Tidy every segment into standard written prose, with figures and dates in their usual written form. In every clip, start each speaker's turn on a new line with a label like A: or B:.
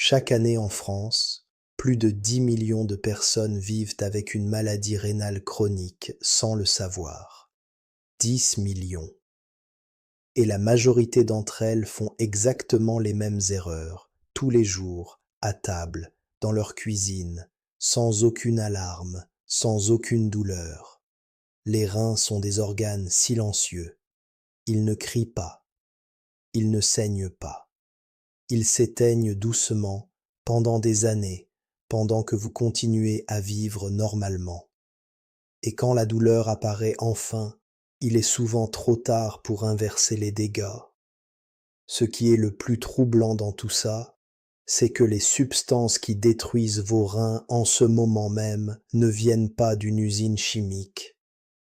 A: Chaque année en France, plus de 10 millions de personnes vivent avec une maladie rénale chronique sans le savoir. 10 millions. Et la majorité d'entre elles font exactement les mêmes erreurs, tous les jours, à table, dans leur cuisine, sans aucune alarme, sans aucune douleur. Les reins sont des organes silencieux. Ils ne crient pas, ils ne saignent pas. Ils s'éteignent doucement pendant des années, pendant que vous continuez à vivre normalement. Et quand la douleur apparaît enfin, il est souvent trop tard pour inverser les dégâts. Ce qui est le plus troublant dans tout ça, c'est que les substances qui détruisent vos reins en ce moment même ne viennent pas d'une usine chimique.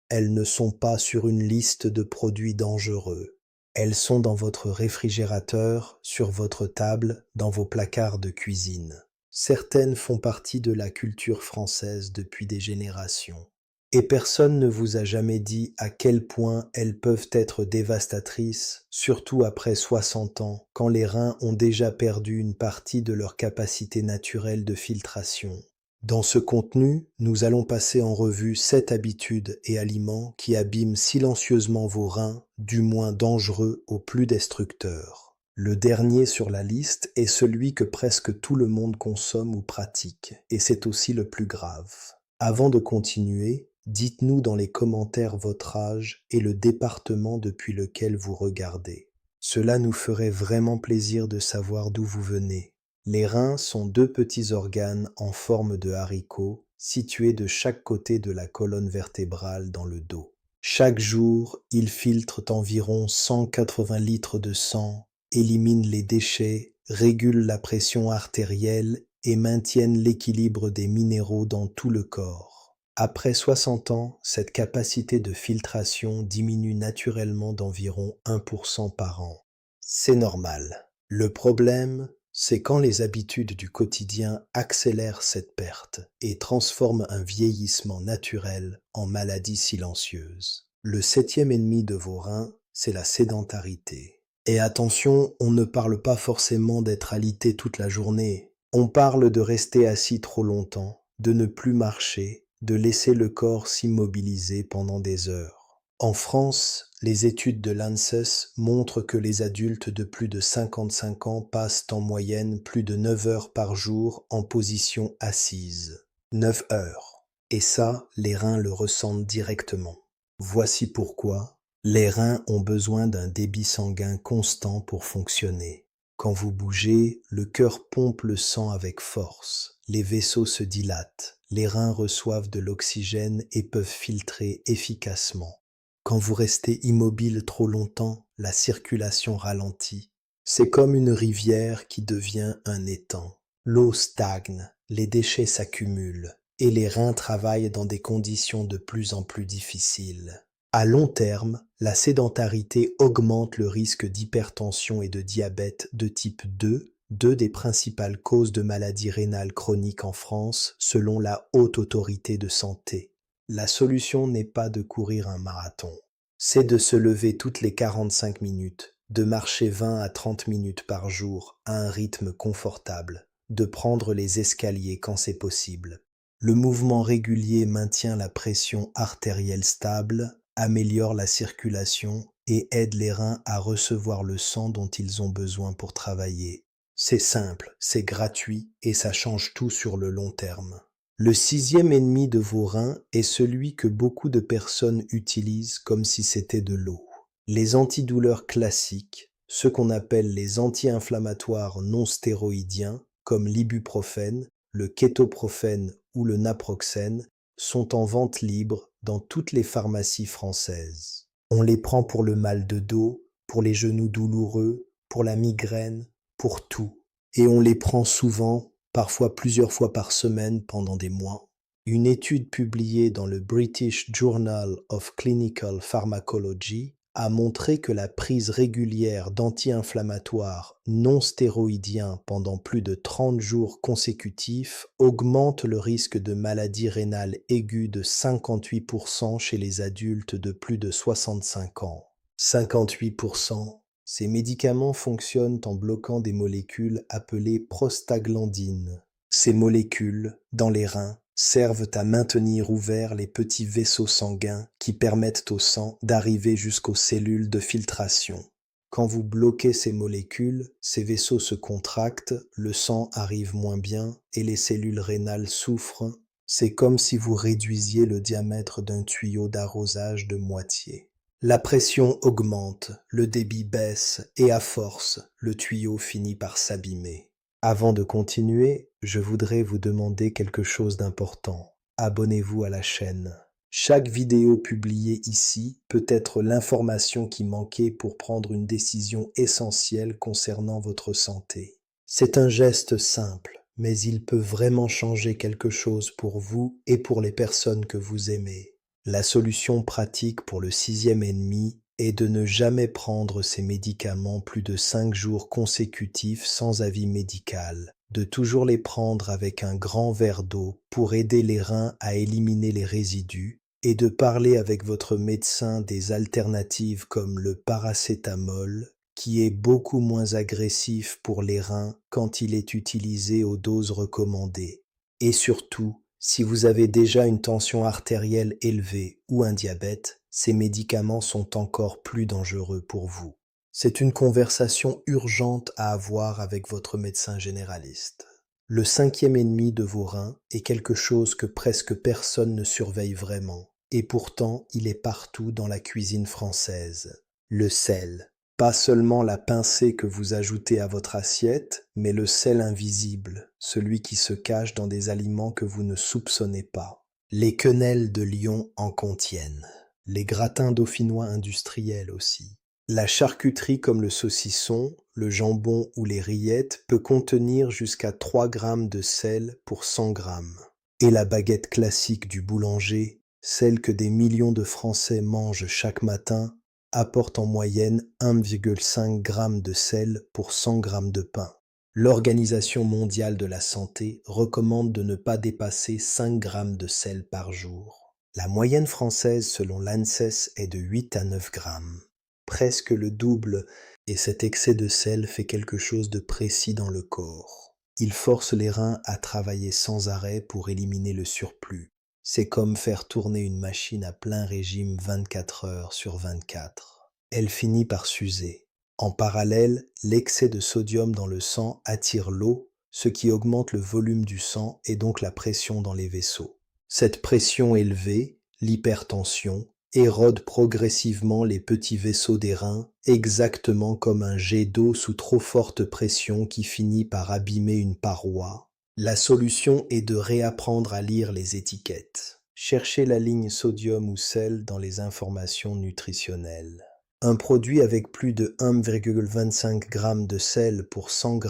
A: Elles ne sont pas sur une liste de produits dangereux. Elles sont dans votre réfrigérateur, sur votre table, dans vos placards de cuisine. Certaines font partie de la culture française depuis des générations. Et personne ne vous a jamais dit à quel point elles peuvent être dévastatrices, surtout après 60 ans, quand les reins ont déjà perdu une partie de leur capacité naturelle de filtration. Dans ce contenu, nous allons passer en revue 7 habitudes et aliments qui abîment silencieusement vos reins, du moins dangereux au plus destructeur. Le dernier sur la liste est celui que presque tout le monde consomme ou pratique, et c'est aussi le plus grave. Avant de continuer, dites-nous dans les commentaires votre âge et le département depuis lequel vous regardez. Cela nous ferait vraiment plaisir de savoir d'où vous venez. Les reins sont 2 petits organes en forme de haricots situés de chaque côté de la colonne vertébrale dans le dos. Chaque jour, ils filtrent environ 180 litres de sang, éliminent les déchets, régulent la pression artérielle et maintiennent l'équilibre des minéraux dans tout le corps. Après 60 ans, cette capacité de filtration diminue naturellement d'environ 1% par an. C'est normal. Le problème, c'est quand les habitudes du quotidien accélèrent cette perte et transforment un vieillissement naturel en maladie silencieuse. Le 7e ennemi de vos reins, c'est la sédentarité. Et attention, on ne parle pas forcément d'être alité toute la journée. On parle de rester assis trop longtemps, de ne plus marcher, de laisser le corps s'immobiliser pendant des heures. En France, les études de l'ANSES montrent que les adultes de plus de 55 ans passent en moyenne plus de 9 heures par jour en position assise. 9 heures. Et ça, les reins le ressentent directement. Voici pourquoi les reins ont besoin d'un débit sanguin constant pour fonctionner. Quand vous bougez, le cœur pompe le sang avec force, les vaisseaux se dilatent, les reins reçoivent de l'oxygène et peuvent filtrer efficacement. Quand vous restez immobile trop longtemps, la circulation ralentit. C'est comme une rivière qui devient un étang. L'eau stagne, les déchets s'accumulent, et les reins travaillent dans des conditions de plus en plus difficiles. À long terme, la sédentarité augmente le risque d'hypertension et de diabète de type 2, deux des principales causes de maladies rénales chroniques en France, selon la Haute Autorité de Santé. La solution n'est pas de courir un marathon, c'est de se lever toutes les 45 minutes, de marcher 20 à 30 minutes par jour à un rythme confortable, de prendre les escaliers quand c'est possible. Le mouvement régulier maintient la pression artérielle stable, améliore la circulation et aide les reins à recevoir le sang dont ils ont besoin pour travailler. C'est simple, c'est gratuit et ça change tout sur le long terme. Le 6e ennemi de vos reins est celui que beaucoup de personnes utilisent comme si c'était de l'eau. Les antidouleurs classiques, ceux qu'on appelle les anti-inflammatoires non stéroïdiens, comme l'ibuprofène, le kétoprophène ou le naproxène, sont en vente libre dans toutes les pharmacies françaises. On les prend pour le mal de dos, pour les genoux douloureux, pour la migraine, pour tout. Et on les prend souvent, parfois plusieurs fois par semaine pendant des mois. Une étude publiée dans le British Journal of Clinical Pharmacology a montré que la prise régulière d'anti-inflammatoires non stéroïdiens pendant plus de 30 jours consécutifs augmente le risque de maladie rénale aiguë de 58% chez les adultes de plus de 65 ans. 58%, Ces médicaments fonctionnent en bloquant des molécules appelées prostaglandines. Ces molécules, dans les reins, servent à maintenir ouverts les petits vaisseaux sanguins qui permettent au sang d'arriver jusqu'aux cellules de filtration. Quand vous bloquez ces molécules, ces vaisseaux se contractent, le sang arrive moins bien et les cellules rénales souffrent. C'est comme si vous réduisiez le diamètre d'un tuyau d'arrosage de moitié. La pression augmente, le débit baisse et à force, le tuyau finit par s'abîmer. Avant de continuer, je voudrais vous demander quelque chose d'important. Abonnez-vous à la chaîne. Chaque vidéo publiée ici peut être l'information qui manquait pour prendre une décision essentielle concernant votre santé. C'est un geste simple, mais il peut vraiment changer quelque chose pour vous et pour les personnes que vous aimez. La solution pratique pour le 6e ennemi est de ne jamais prendre ces médicaments plus de 5 jours consécutifs sans avis médical, de toujours les prendre avec un grand verre d'eau pour aider les reins à éliminer les résidus et de parler avec votre médecin des alternatives comme le paracétamol, qui est beaucoup moins agressif pour les reins quand il est utilisé aux doses recommandées. Et surtout, si vous avez déjà une tension artérielle élevée ou un diabète, ces médicaments sont encore plus dangereux pour vous. C'est une conversation urgente à avoir avec votre médecin généraliste. Le 5e ennemi de vos reins est quelque chose que presque personne ne surveille vraiment, et pourtant il est partout dans la cuisine française. Le sel. Pas seulement la pincée que vous ajoutez à votre assiette, mais le sel invisible, celui qui se cache dans des aliments que vous ne soupçonnez pas. Les quenelles de Lyon en contiennent. Les gratins dauphinois industriels aussi. La charcuterie comme le saucisson, le jambon ou les rillettes peut contenir jusqu'à 3 grammes de sel pour 100 grammes. Et la baguette classique du boulanger, celle que des millions de Français mangent chaque matin, apporte en moyenne 1,5 g de sel pour 100 g de pain. L'Organisation mondiale de la santé recommande de ne pas dépasser 5 g de sel par jour. La moyenne française selon l'ANSES est de 8 à 9 g, presque le double, et cet excès de sel fait quelque chose de précis dans le corps. Il force les reins à travailler sans arrêt pour éliminer le surplus. C'est comme faire tourner une machine à plein régime 24 heures sur 24. Elle finit par s'user. En parallèle, l'excès de sodium dans le sang attire l'eau, ce qui augmente le volume du sang et donc la pression dans les vaisseaux. Cette pression élevée, l'hypertension, érode progressivement les petits vaisseaux des reins, exactement comme un jet d'eau sous trop forte pression qui finit par abîmer une paroi. La solution est de réapprendre à lire les étiquettes. Cherchez la ligne sodium ou sel dans les informations nutritionnelles. Un produit avec plus de 1,25 g de sel pour 100 g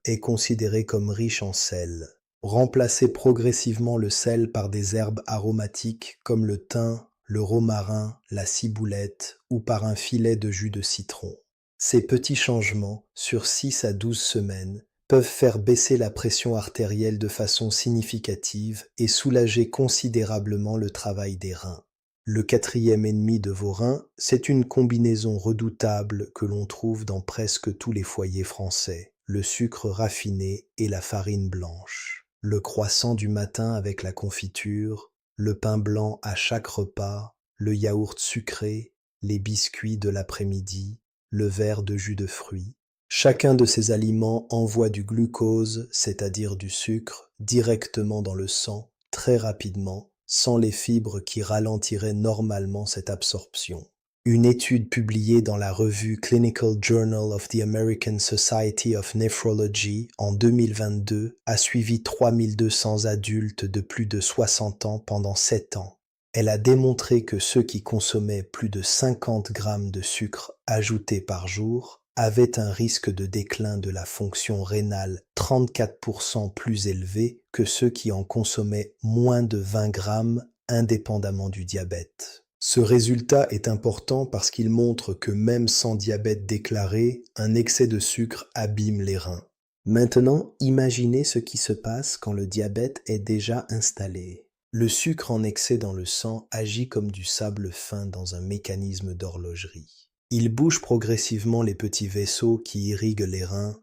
A: est considéré comme riche en sel. Remplacez progressivement le sel par des herbes aromatiques comme le thym, le romarin, la ciboulette ou par un filet de jus de citron. Ces petits changements, sur 6 à 12 semaines, peuvent faire baisser la pression artérielle de façon significative et soulager considérablement le travail des reins. Le 4e ennemi de vos reins, c'est une combinaison redoutable que l'on trouve dans presque tous les foyers français, le sucre raffiné et la farine blanche. Le croissant du matin avec la confiture, le pain blanc à chaque repas, le yaourt sucré, les biscuits de l'après-midi, le verre de jus de fruits. Chacun de ces aliments envoie du glucose, c'est-à-dire du sucre, directement dans le sang, très rapidement, sans les fibres qui ralentiraient normalement cette absorption. Une étude publiée dans la revue Clinical Journal of the American Society of Nephrology en 2022 a suivi 3200 adultes de plus de 60 ans pendant 7 ans. Elle a démontré que ceux qui consommaient plus de 50 grammes de sucre ajouté par jour avaient un risque de déclin de la fonction rénale 34% plus élevé que ceux qui en consommaient moins de 20 grammes indépendamment du diabète. Ce résultat est important parce qu'il montre que même sans diabète déclaré, un excès de sucre abîme les reins. Maintenant, imaginez ce qui se passe quand le diabète est déjà installé. Le sucre en excès dans le sang agit comme du sable fin dans un mécanisme d'horlogerie. Il bouge progressivement les petits vaisseaux qui irriguent les reins,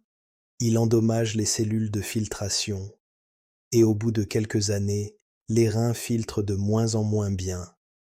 A: il endommage les cellules de filtration, et au bout de quelques années, les reins filtrent de moins en moins bien,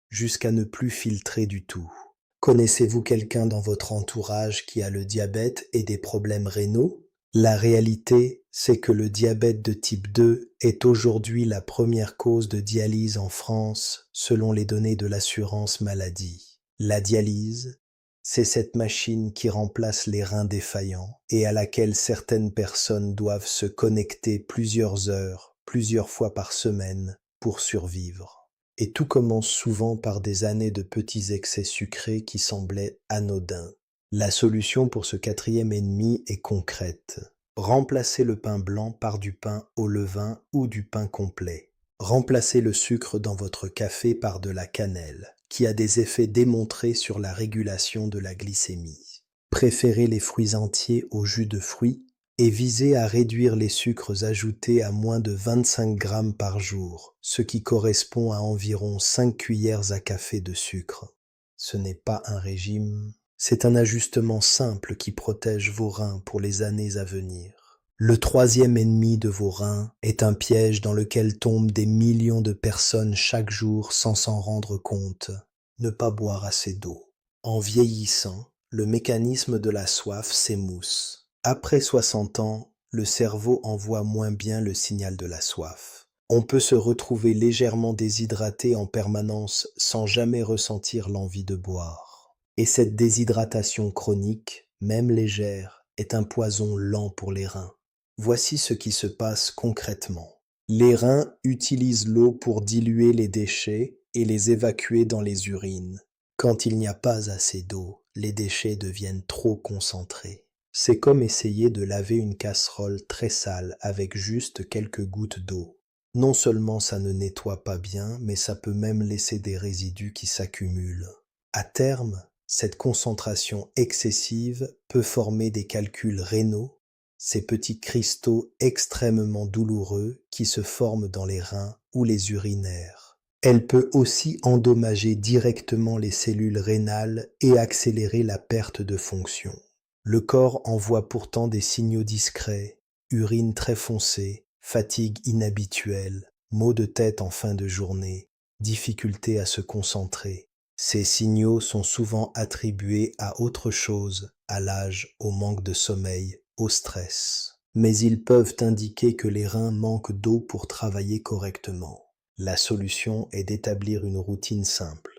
A: jusqu'à ne plus filtrer du tout. Connaissez-vous quelqu'un dans votre entourage qui a le diabète et des problèmes rénaux? La réalité, c'est que le diabète de type 2 est aujourd'hui la première cause de dialyse en France, selon les données de l'assurance maladie. La dialyse, c'est cette machine qui remplace les reins défaillants et à laquelle certaines personnes doivent se connecter plusieurs heures, plusieurs fois par semaine pour survivre. Et tout commence souvent par des années de petits excès sucrés qui semblaient anodins. La solution pour ce quatrième ennemi est concrète. Remplacez le pain blanc par du pain au levain ou du pain complet. Remplacez le sucre dans votre café par de la cannelle, qui a des effets démontrés sur la régulation de la glycémie. Préférez les fruits entiers au jus de fruits et visez à réduire les sucres ajoutés à moins de 25 grammes par jour, ce qui correspond à environ 5 cuillères à café de sucre. Ce n'est pas un régime, c'est un ajustement simple qui protège vos reins pour les années à venir. Le troisième ennemi de vos reins est un piège dans lequel tombent des millions de personnes chaque jour sans s'en rendre compte. Ne pas boire assez d'eau. En vieillissant, le mécanisme de la soif s'émousse. Après 60 ans, le cerveau envoie moins bien le signal de la soif. On peut se retrouver légèrement déshydraté en permanence sans jamais ressentir l'envie de boire. Et cette déshydratation chronique, même légère, est un poison lent pour les reins. Voici ce qui se passe concrètement. Les reins utilisent l'eau pour diluer les déchets et les évacuer dans les urines. Quand il n'y a pas assez d'eau, les déchets deviennent trop concentrés. C'est comme essayer de laver une casserole très sale avec juste quelques gouttes d'eau. Non seulement ça ne nettoie pas bien, mais ça peut même laisser des résidus qui s'accumulent. À terme, cette concentration excessive peut former des calculs rénaux, ces petits cristaux extrêmement douloureux qui se forment dans les reins ou les urinaires. Elle peut aussi endommager directement les cellules rénales et accélérer la perte de fonction. Le corps envoie pourtant des signaux discrets, urine très foncée, fatigue inhabituelle, maux de tête en fin de journée, difficulté à se concentrer. Ces signaux sont souvent attribués à autre chose, à l'âge, au manque de sommeil, au stress. Mais ils peuvent indiquer que les reins manquent d'eau pour travailler correctement. La solution est d'établir une routine simple.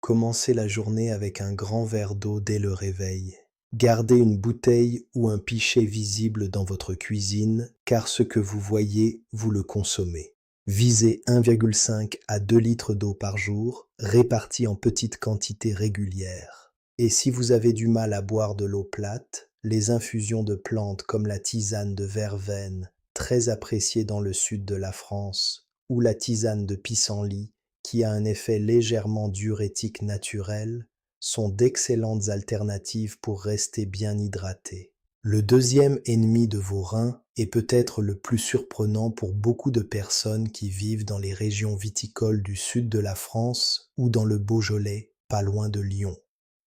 A: Commencez la journée avec un grand verre d'eau dès le réveil. Gardez une bouteille ou un pichet visible dans votre cuisine, car ce que vous voyez, vous le consommez. Visez 1,5 à 2 litres d'eau par jour, répartis en petites quantités régulières. Et si vous avez du mal à boire de l'eau plate, les infusions de plantes comme la tisane de verveine, très appréciée dans le sud de la France, ou la tisane de pissenlit, qui a un effet légèrement diurétique naturel, sont d'excellentes alternatives pour rester bien hydraté. Le deuxième ennemi de vos reins est peut-être le plus surprenant pour beaucoup de personnes qui vivent dans les régions viticoles du sud de la France ou dans le Beaujolais, pas loin de Lyon.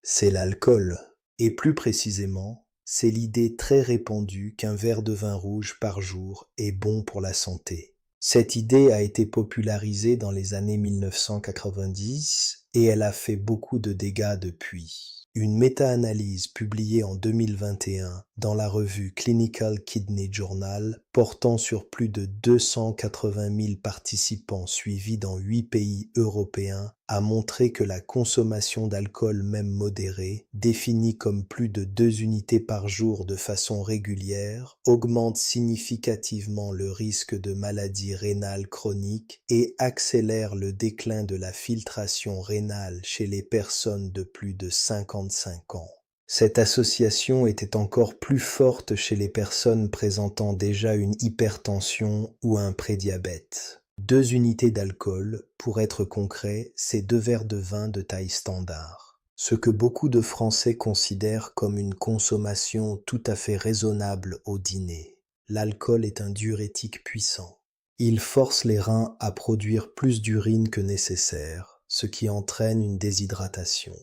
A: C'est l'alcool. Et plus précisément, c'est l'idée très répandue qu'un verre de vin rouge par jour est bon pour la santé. Cette idée a été popularisée dans les années 1990 et elle a fait beaucoup de dégâts depuis. Une méta-analyse publiée en 2021 dans la revue Clinical Kidney Journal, portant sur plus de 280 000 participants suivis dans 8 pays européens, a montré que la consommation d'alcool même modérée, définie comme plus de 2 unités par jour de façon régulière, augmente significativement le risque de maladies rénales chroniques et accélère le déclin de la filtration rénale chez les personnes de plus de 55 ans. Cette association était encore plus forte chez les personnes présentant déjà une hypertension ou un prédiabète. 2 unités d'alcool, pour être concret, c'est 2 verres de vin de taille standard. Ce que beaucoup de Français considèrent comme une consommation tout à fait raisonnable au dîner. L'alcool est un diurétique puissant. Il force les reins à produire plus d'urine que nécessaire, ce qui entraîne une déshydratation.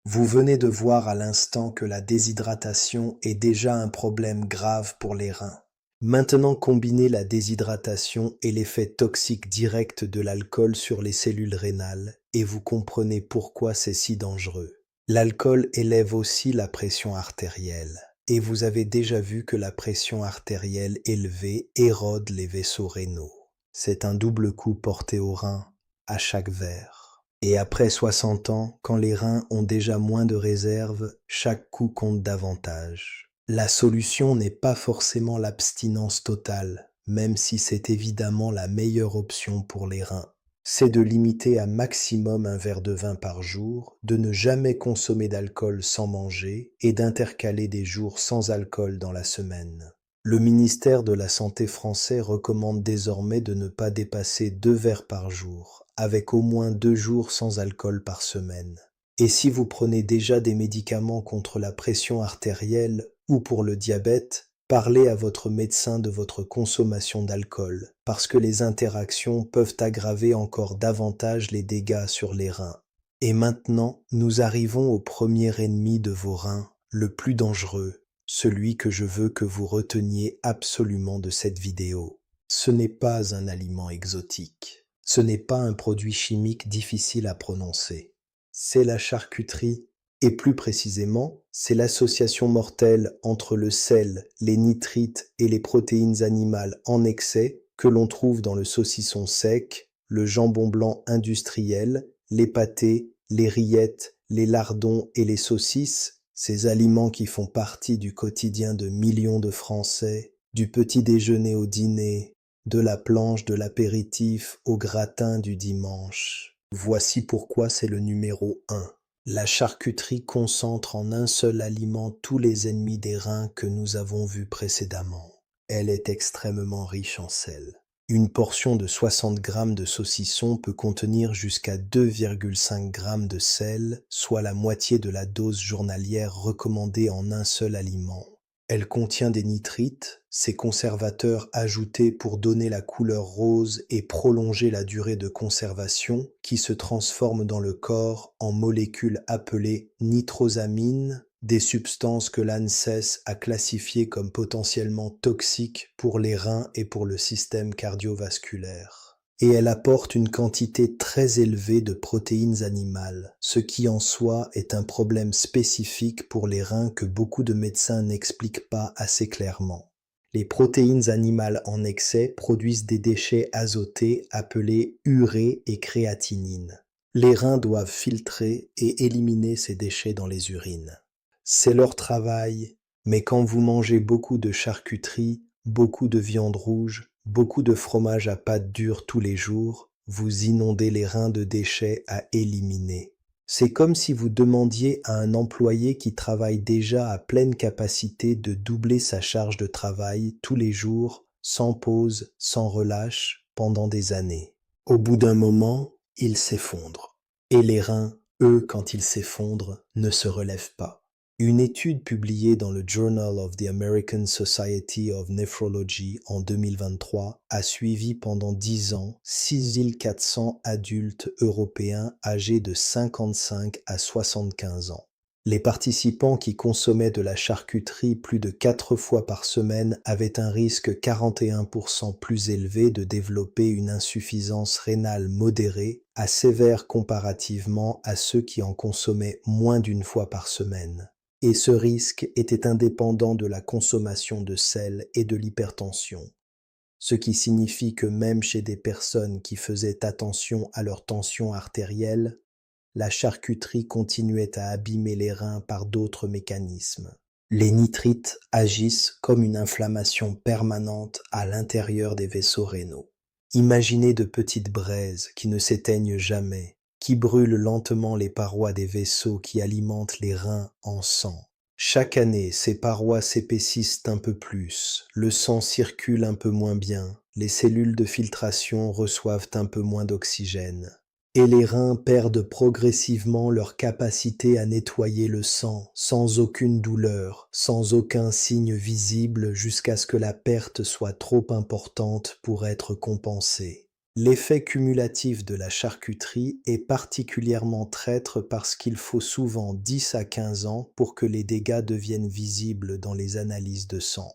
A: Vous venez de voir à l'instant que la déshydratation est déjà un problème grave pour les reins. Maintenant, combinez la déshydratation et l'effet toxique direct de l'alcool sur les cellules rénales et vous comprenez pourquoi c'est si dangereux. L'alcool élève aussi la pression artérielle. Et vous avez déjà vu que la pression artérielle élevée érode les vaisseaux rénaux. C'est un double coup porté aux reins à chaque verre. Et après 60 ans, quand les reins ont déjà moins de réserve, chaque coup compte davantage. La solution n'est pas forcément l'abstinence totale, même si c'est évidemment la meilleure option pour les reins. C'est de limiter à maximum un verre de vin par jour, de ne jamais consommer d'alcool sans manger et d'intercaler des jours sans alcool dans la semaine. Le ministère de la Santé français recommande désormais de ne pas dépasser 2 verres par jour, avec au moins 2 jours sans alcool par semaine. Et si vous prenez déjà des médicaments contre la pression artérielle ou pour le diabète, parlez à votre médecin de votre consommation d'alcool, parce que les interactions peuvent aggraver encore davantage les dégâts sur les reins. Et maintenant, nous arrivons au premier ennemi de vos reins, le plus dangereux, celui que je veux que vous reteniez absolument de cette vidéo. Ce n'est pas un aliment exotique. Ce n'est pas un produit chimique difficile à prononcer. C'est la charcuterie, et plus précisément, c'est l'association mortelle entre le sel, les nitrites et les protéines animales en excès que l'on trouve dans le saucisson sec, le jambon blanc industriel, les pâtés, les rillettes, les lardons et les saucisses, ces aliments qui font partie du quotidien de millions de Français, du petit déjeuner au dîner, de la planche de l'apéritif au gratin du dimanche. Voici pourquoi c'est le numéro 1. La charcuterie concentre en un seul aliment tous les ennemis des reins que nous avons vus précédemment. Elle est extrêmement riche en sel. Une portion de 60 grammes de saucisson peut contenir jusqu'à 2,5 grammes de sel, soit la moitié de la dose journalière recommandée en un seul aliment. Elle contient des nitrites, ces conservateurs ajoutés pour donner la couleur rose et prolonger la durée de conservation, qui se transforment dans le corps en molécules appelées nitrosamines, des substances que l'ANSES a classifiées comme potentiellement toxiques pour les reins et pour le système cardiovasculaire. Et elle apporte une quantité très élevée de protéines animales, ce qui en soi est un problème spécifique pour les reins que beaucoup de médecins n'expliquent pas assez clairement. Les protéines animales en excès produisent des déchets azotés appelés urée et créatinine. Les reins doivent filtrer et éliminer ces déchets dans les urines. C'est leur travail, mais quand vous mangez beaucoup de charcuterie, beaucoup de viande rouge, beaucoup de fromage à pâte dure tous les jours, vous inondez les reins de déchets à éliminer. C'est comme si vous demandiez à un employé qui travaille déjà à pleine capacité de doubler sa charge de travail tous les jours, sans pause, sans relâche, pendant des années. Au bout d'un moment, il s'effondre. Et les reins, eux, quand ils s'effondrent, ne se relèvent pas. Une étude publiée dans le Journal of the American Society of Nephrology en 2023 a suivi pendant 10 ans 6400 adultes européens âgés de 55 à 75 ans. Les participants qui consommaient de la charcuterie plus de 4 fois par semaine avaient un risque 41% plus élevé de développer une insuffisance rénale modérée à sévère comparativement à ceux qui en consommaient moins d'une fois par semaine. Et ce risque était indépendant de la consommation de sel et de l'hypertension, ce qui signifie que même chez des personnes qui faisaient attention à leur tension artérielle, la charcuterie continuait à abîmer les reins par d'autres mécanismes. Les nitrites agissent comme une inflammation permanente à l'intérieur des vaisseaux rénaux. Imaginez de petites braises qui ne s'éteignent jamais, qui brûlent lentement les parois des vaisseaux qui alimentent les reins en sang. Chaque année, ces parois s'épaississent un peu plus, le sang circule un peu moins bien, les cellules de filtration reçoivent un peu moins d'oxygène. Et les reins perdent progressivement leur capacité à nettoyer le sang, sans aucune douleur, sans aucun signe visible jusqu'à ce que la perte soit trop importante pour être compensée. L'effet cumulatif de la charcuterie est particulièrement traître parce qu'il faut souvent 10 à 15 ans pour que les dégâts deviennent visibles dans les analyses de sang.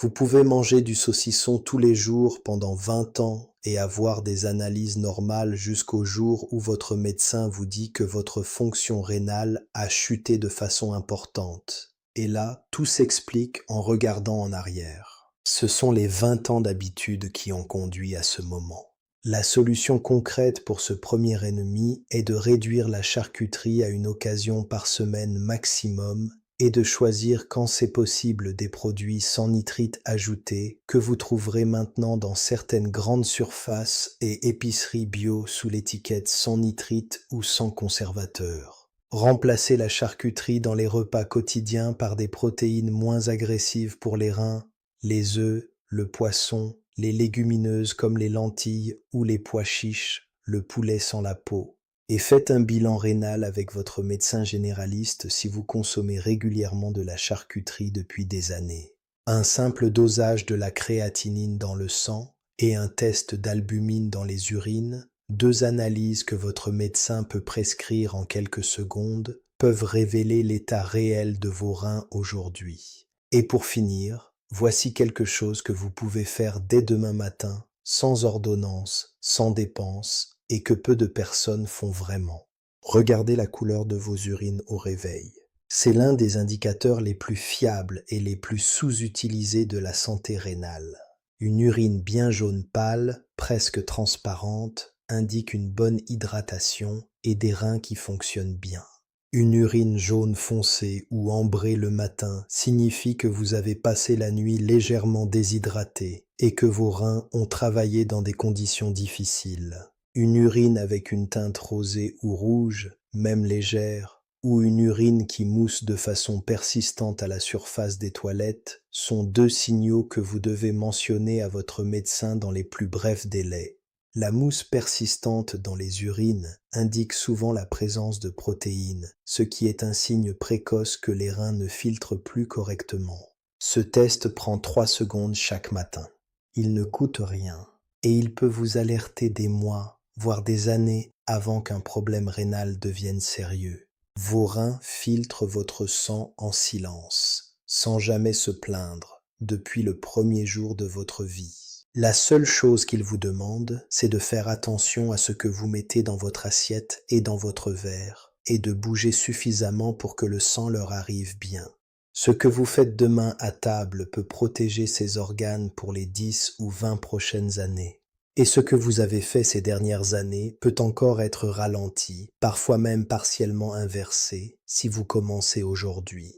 A: Vous pouvez manger du saucisson tous les jours pendant 20 ans et avoir des analyses normales jusqu'au jour où votre médecin vous dit que votre fonction rénale a chuté de façon importante. Et là, tout s'explique en regardant en arrière. Ce sont les 20 ans d'habitude qui ont conduit à ce moment. La solution concrète pour ce premier ennemi est de réduire la charcuterie à une occasion par semaine maximum et de choisir quand c'est possible des produits sans nitrite ajouté que vous trouverez maintenant dans certaines grandes surfaces et épiceries bio sous l'étiquette sans nitrite ou sans conservateur. Remplacez la charcuterie dans les repas quotidiens par des protéines moins agressives pour les reins, les œufs, le poisson, les légumineuses comme les lentilles ou les pois chiches, le poulet sans la peau. Et faites un bilan rénal avec votre médecin généraliste si vous consommez régulièrement de la charcuterie depuis des années. Un simple dosage de la créatinine dans le sang et un test d'albumine dans les urines, deux analyses que votre médecin peut prescrire en quelques secondes, peuvent révéler l'état réel de vos reins aujourd'hui. Et pour finir, voici quelque chose que vous pouvez faire dès demain matin, sans ordonnance, sans dépense, et que peu de personnes font vraiment. Regardez la couleur de vos urines au réveil. C'est l'un des indicateurs les plus fiables et les plus sous-utilisés de la santé rénale. Une urine bien jaune pâle, presque transparente, indique une bonne hydratation et des reins qui fonctionnent bien. Une urine jaune foncé ou ambrée le matin signifie que vous avez passé la nuit légèrement déshydraté et que vos reins ont travaillé dans des conditions difficiles. Une urine avec une teinte rosée ou rouge, même légère, ou une urine qui mousse de façon persistante à la surface des toilettes sont deux signaux que vous devez mentionner à votre médecin dans les plus brefs délais. La mousse persistante dans les urines indique souvent la présence de protéines, ce qui est un signe précoce que les reins ne filtrent plus correctement. Ce test prend 3 secondes chaque matin. Il ne coûte rien et il peut vous alerter des mois, voire des années avant qu'un problème rénal devienne sérieux. Vos reins filtrent votre sang en silence, sans jamais se plaindre, depuis le premier jour de votre vie. La seule chose qu'ils vous demandent, c'est de faire attention à ce que vous mettez dans votre assiette et dans votre verre, et de bouger suffisamment pour que le sang leur arrive bien. Ce que vous faites demain à table peut protéger ces organes pour les 10 ou 20 prochaines années. Et ce que vous avez fait ces dernières années peut encore être ralenti, parfois même partiellement inversé, si vous commencez aujourd'hui.